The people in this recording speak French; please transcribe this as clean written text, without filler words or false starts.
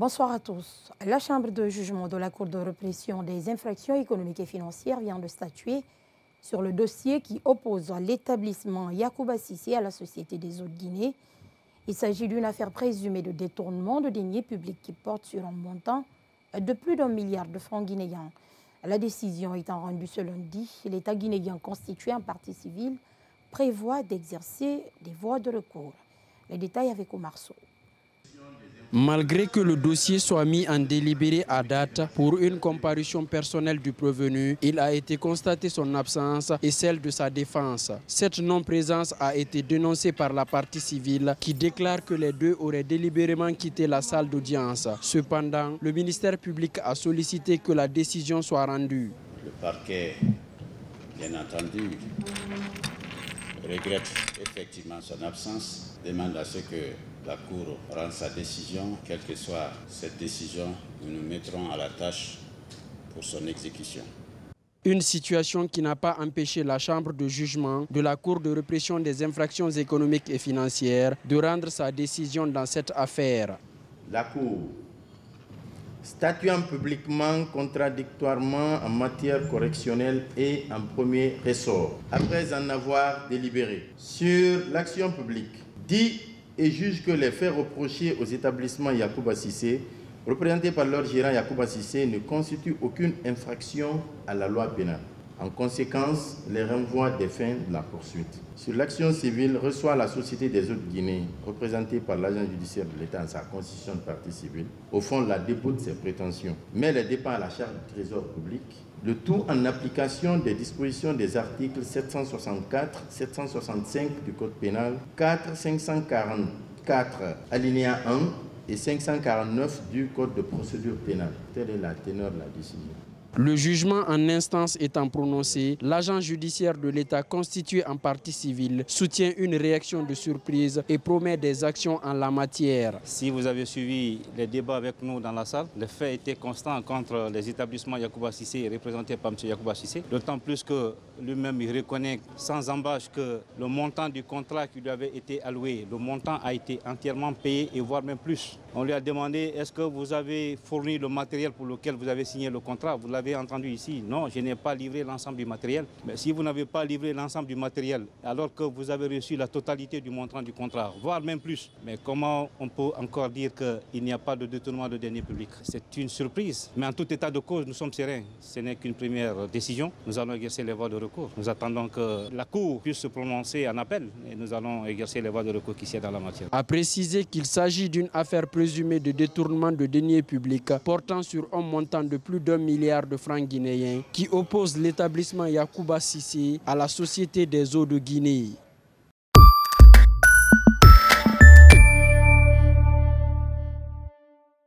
Bonsoir à tous. La Chambre de jugement de la Cour de répression des infractions économiques et financières vient de statuer sur le dossier qui oppose l'établissement Yacouba Cissé à la Société des Eaux de Guinée. Il s'agit d'une affaire présumée de détournement de deniers publics qui porte sur un montant de plus d'1 milliard de francs guinéens. La décision étant rendue ce lundi, l'État guinéen constitué en partie civile prévoit d'exercer des voies de recours. Les détails avec Omar Sow. Malgré que le dossier soit mis en délibéré à date pour une comparution personnelle du prévenu, il a été constaté son absence et celle de sa défense. Cette non-présence a été dénoncée par la partie civile qui déclare que les deux auraient délibérément quitté la salle d'audience. Cependant, le ministère public a sollicité que la décision soit rendue. Le parquet, bien entendu, regrette effectivement son absence, demande à ce que la Cour rende sa décision. Quelle que soit cette décision, nous nous mettrons à la tâche pour son exécution. Une situation qui n'a pas empêché la Chambre de jugement de la Cour de répression des infractions économiques et financières de rendre sa décision dans cette affaire. La Cour, statuant publiquement contradictoirement en matière correctionnelle et en premier ressort, après en avoir délibéré sur l'action publique, dit et juge que les faits reprochés aux établissements Yacouba Cissé, représentés par leur gérant Yacouba Cissé, ne constituent aucune infraction à la loi pénale. En conséquence, les renvois des fins de la poursuite. Sur l'action civile, reçoit la Société des Eaux de Guinée, représentée par l'agent judiciaire de l'État en sa constitution de partie civile, au fond la dépôt de ses prétentions, mais les dépend à la charge du Trésor public, le tout en application des dispositions des articles 764, 765 du Code pénal, 4, 544 alinéa 1 et 549 du Code de procédure pénale. Telle est la teneur de la décision. Le jugement en instance étant prononcé, l'agent judiciaire de l'État constitué en partie civile soutient une réaction de surprise et promet des actions en la matière. Si vous avez suivi les débats avec nous dans la salle, le fait était constant contre les établissements Yacouba Cissé représentés par M. Yacouba Cissé. D'autant plus que lui-même il reconnaît sans embâche que le montant du contrat qui lui avait été alloué, le montant a été entièrement payé et voire même plus. On lui a demandé est-ce que vous avez fourni le matériel pour lequel vous avez signé le contrat. Vous l'avez entendu ici, non, je n'ai pas livré l'ensemble du matériel. Mais si vous n'avez pas livré l'ensemble du matériel, alors que vous avez reçu la totalité du montant du contrat, voire même plus, mais comment on peut encore dire qu'il n'y a pas de détournement de deniers publics? C'est une surprise. Mais en tout état de cause, nous sommes sereins. Ce n'est qu'une première décision. Nous allons exercer les voies de recours. Nous attendons que la Cour puisse se prononcer en appel et nous allons exercer les voies de recours qui sont dans la matière. A préciser qu'il s'agit d'une affaire présumée de détournement de deniers publics portant sur un montant de plus d'1 milliard de francs guinéens qui oppose l'établissement Yacouba Cissé à la Société des Eaux de Guinée.